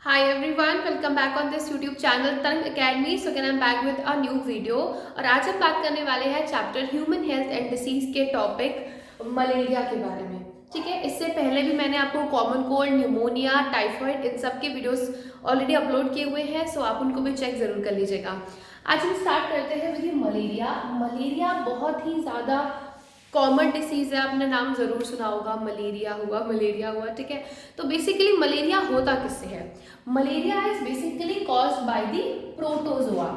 Hi everyone, welcome back on this YouTube channel Tarang Academy. So again I'm back with a new video और आज हम बात करने वाले हैं chapter human health and disease के टॉपिक मलेरिया के बारे में। ठीक है, इससे पहले भी मैंने आपको कॉमन कोल्ड, न्यूमोनिया, टाइफाइड इन सब के वीडियोस ऑलरेडी अपलोड किए हुए हैं, सो आप उनको भी चेक जरूर कर लीजिएगा। आज हम स्टार्ट करते हैं विद मलेरिया। मलेरिया बहुत ही ज़्यादा कॉमन डिसीज है, आपने नाम जरूर सुना होगा, मलेरिया हुआ। ठीक है, तो बेसिकली मलेरिया होता किससे है? Malaria is basically caused by the protozoa.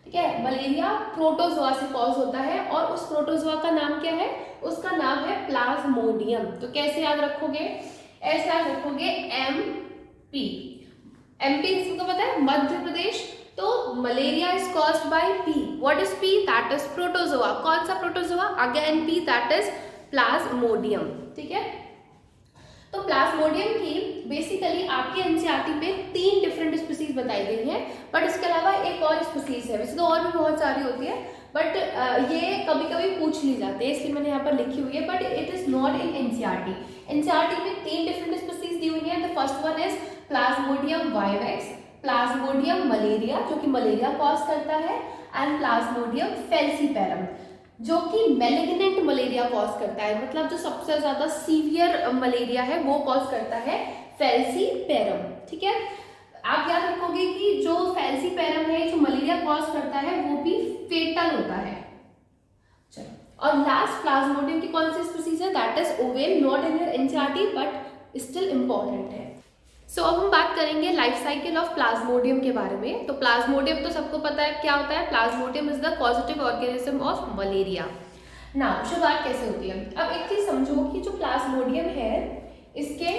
ठीक है, मलेरिया प्रोटोजोआ से कॉज होता है और उस प्रोटोजोआ का नाम क्या है? उसका नाम है प्लाज्मोडियम। तो कैसे याद रखोगे? ऐसे याद रखोगे MP। MP इसको पता है, मध्य प्रदेश। तो malaria is caused by P। What is P? That is protozoa. कौन सा protozoa? Again P, that is Plasmodium. ठीक है, तो प्लाज्मोडियम की बेसिकली आपके एनसीईआरटी में 3 डिफरेंट स्पीसीज बताई गई हैं, बट इसके अलावा एक और स्पीसीज है। वैसे तो और भी बहुत सारी होती है, बट ये कभी कभी पूछ ली जाती है, इसलिए मैंने यहाँ पर लिखी हुई है, but it is not in NCERT. NCERT में 3 डिफरेंट स्पीसीज दी हुई है। The first one is Plasmodium vivax, Plasmodium malaria जो कि मलेरिया कॉज करता है, एंड प्लाज्मोडियम फेल्सीपेरम जो कि मैलिग्नेंट मलेरिया कॉज करता है। मतलब जो सबसे ज्यादा सीवियर मलेरिया है वो कॉज करता है फेल्सीपेरम। ठीक है, आप याद रखोगे कि जो फेल्सीपेरम है, जो मलेरिया कॉज करता है, वो भी फेटल होता है। चलो, और लास्ट प्लाज्मोडियम की कौन सी स्पीसीज है? That is oval, not in your NCERT but still important है। सो अब हम बात करेंगे लाइफ साइकिल ऑफ प्लाज्मोडियम के बारे में। तो प्लाज्मोडियम तो सबको पता है क्या होता है। Plasmodium is the positive organism of malaria. Now शुरुआत कैसे होती है? अब एक चीज समझो कि जो प्लाज्मोडियम है, इसके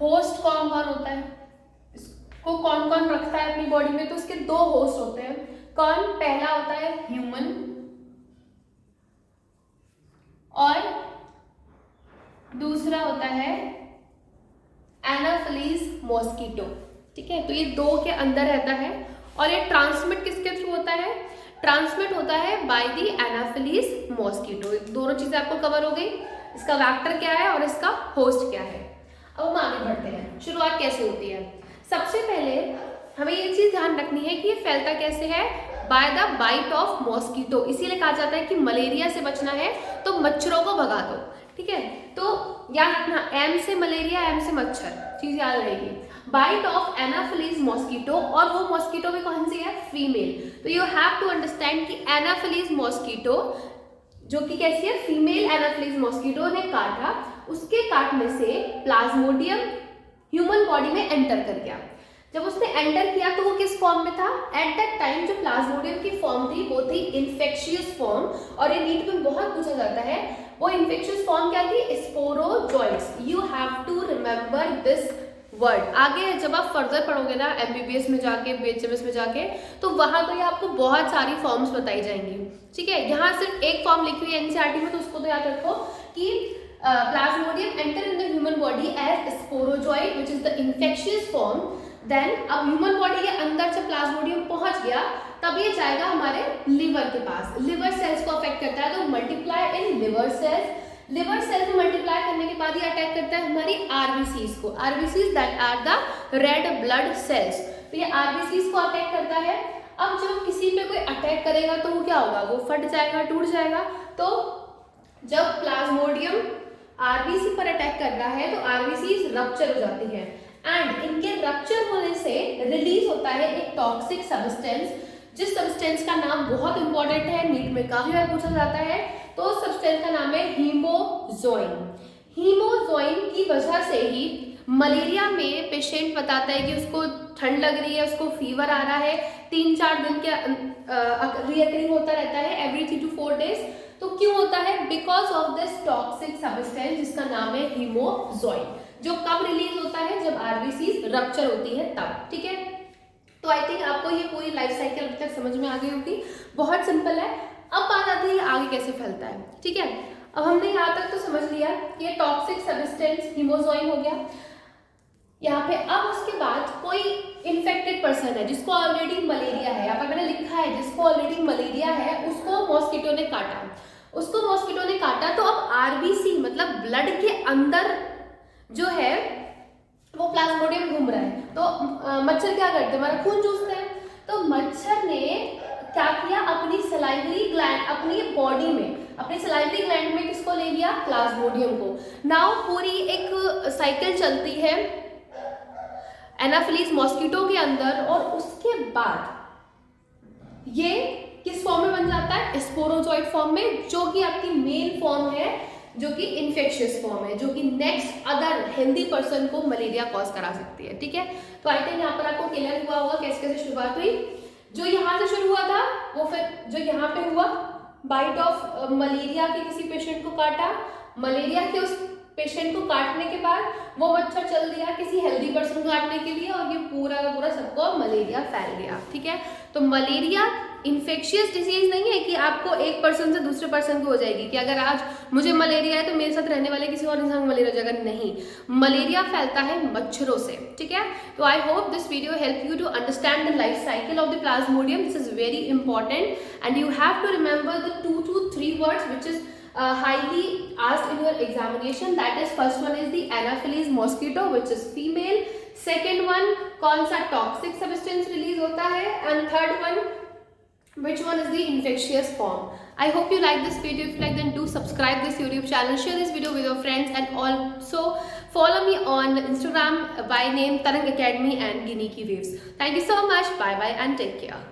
होस्ट कौन कौन होता है, इसको कौन कौन रखता है अपनी बॉडी में? तो इसके 2 होस्ट होते हैं। कौन? पहला होता है ह्यूमन और दूसरा होता है एनाफिलीज मॉस्किटो। ठीक है, तो ये 2 के अंदर रहता है और ये ट्रांसमिट किसके थ्रू होता है? ट्रांसमिट होता है बाय द एनाफिलीज मॉस्किटो। दोनों चीजें आपको कवर हो गई, इसका वेक्टर क्या है और इसका होस्ट क्या है। अब हम आगे बढ़ते हैं, शुरुआत कैसे होती है। सबसे पहले हमें ये चीज ध्यान रखनी है कि ये फैलता कैसे है? By the bite of mosquito. इसीलिए कहा जाता है कि मलेरिया से बचना है तो मच्छरों को भगा दो। ठीक है, तो याद रखना, M से मलेरिया, M से मच्छर, चीज याद रहेगी। बाइट ऑफ एनाफिलीज मॉस्किटो, और वो मॉस्किटो भी कौन सी है? फीमेल। तो यू हैव टू अंडरस्टैंड कि एनाफिलीज मॉस्किटो जो कि कैसी है? फीमेल एनाफिलीज मॉस्किटो ने काटा, उसके काटने से प्लाज्मोडियम ह्यूमन बॉडी में एंटर कर गया। जब उसने एंटर किया तो वो किस फॉर्म में था? एट दैट टाइम जो प्लाज्मोडियम की फॉर्म थी वो थी इन्फेक्शियस फॉर्म, और ये नीट में बहुत पूछा जाता है। वो इन्फेक्शियस फॉर्म क्या थी? Sporozoites. You have to remember this word. आगे जब आप फर्दर पढ़ोगे ना, MBBS में जाके, BHMS में जाके, तो वहां तो ये आपको बहुत सारी फॉर्म्स बताई जाएंगी। ठीक है, यहाँ सिर्फ एक फॉर्म लिखी हुई है एनसीईआरटी में, तो उसको तो याद रखो कि plasmodium enter in the human body as sporozoite which is the infectious form. Then अब ह्यूमन बॉडी के अंदर जब प्लाज्मोडियम पहुंच गया, तब ये जाएगा हमारे लिवर के पास। लिवर सेल्स को अफेक्ट करता है, तो multiply in liver cells. Liver cells को मल्टीप्लाई करने के बाद ये अटैक करता है हमारी आरबीसीज को। RBCs that are the red blood cells. तो ये आरबीसीज को अटैक करता है। अब जब किसी पे कोई अटैक करेगा तो वो क्या होगा? वो फट जाएगा, टूट जाएगा। तो जब प्लाज्मोडियम आरबीसी पर अटैक कर रहा है तो आरबीसीज रप्चर हो जाती है, एंड इनके रप्चर होने से रिलीज होता है एक टॉक्सिक सब्सटेंस, जिस सब्सटेंस का नाम बहुत इंपॉर्टेंट है, नीट में काफी बार पूछा जाता है। तो उस सब्सटेंस का नाम है हीमोजोइन। हीमोजोइन की वजह से ही मलेरिया में पेशेंट बताता है कि उसको ठंड लग रही है, उसको फीवर आ रहा है, 3-4 दिन के रिकरिंग होता रहता है, एवरी 3 to 4 days। तो क्यों होता है? Because of this toxic substance जिसका नाम है हीमोजोइन, जो कब रिलीज होता है? जब आरबीसी रप्चर होती है तब। ठीक है, तो आई थिंक आपको ये पूरी लाइफ साइकिल अभी तक समझ में आ गई होगी, बहुत सिंपल है। अब बात आती है आगे कैसे फैलता है। ठीक है, अब हमने यहाँ तक तो समझ लिया कि ये टॉक्सिक सब्सटेंस हीमोजोइन हो गया यहाँ पे। अब उसके बाद कोई इन्फेक्टेड पर्सन है जिसको ऑलरेडी मलेरिया है, यहाँ पर मैंने लिखा है जिसको ऑलरेडी मलेरिया है, उसको मॉस्किटो ने काटा। तो अब आरबीसी मतलब ब्लड के अंदर जो है वो मच्छर क्या करते हैं, हमारा खून चूसते हैं। तो मच्छर ने क्या किया, अपनी सलाइवरी ग्लैंड, अपनी बॉडी में, अपनी सलाइवरी ग्लैंड में किसको ले लिया, प्लाज्मोडियम को। नाउ पूरी एक साइकिल चलती है एनाफिलीज मॉस्किटो के अंदर, और उसके बाद ये किस फॉर्म में बन जाता है, स्पोरोजोइड फॉर्म में, जो कि आपकी मेन फॉर्म है, जो कि इन्फेक्शियस फॉर्म है, जो कि नेक्स्ट अदर हेल्दी पर्सन को मलेरिया कॉज करा सकती है। ठीक है, तो आई थिंक यहाँ पर आपको क्लियर हुआ होगा कैसे कैसे शुरुआत हुई। जो यहाँ से शुरू हुआ था वो फिर जो यहाँ पे हुआ, बाइट ऑफ मलेरिया के किसी पेशेंट को काटा, मलेरिया के उस पेशेंट को काटने के बाद वो मच्छर चल दिया किसी हेल्दी पर्सन को काटने के लिए, और ये पूरा का पूरा सबको मलेरिया फैल गया। ठीक है, तो मलेरिया इन्फेक्शियस डिसीज नहीं है कि आपको एक पर्सन से दूसरे पर्सन को हो जाएगी, कि अगर आज मुझे मलेरिया है तो मेरे साथ रहने वाले किसी और इंसान को मलेरिया हो जाएगा, नहीं, मलेरिया फैलता है मच्छरों से। ठीक है, तो I hope this video help you to understand the life cycle of the plasmodium. This is very important and you have to remember the 2 to 3 words which is highly asked in your examination. That is, first one is the Anopheles mosquito which is female, second one कौन सा toxic substance release होता है, and third one which one is the infectious form. I hope you like this video. If you like, then do subscribe this YouTube channel, share this video with your friends, and also follow me on Instagram by name Tarang Academy and Guinea Ki Waves. Thank you so much. Bye bye and take care.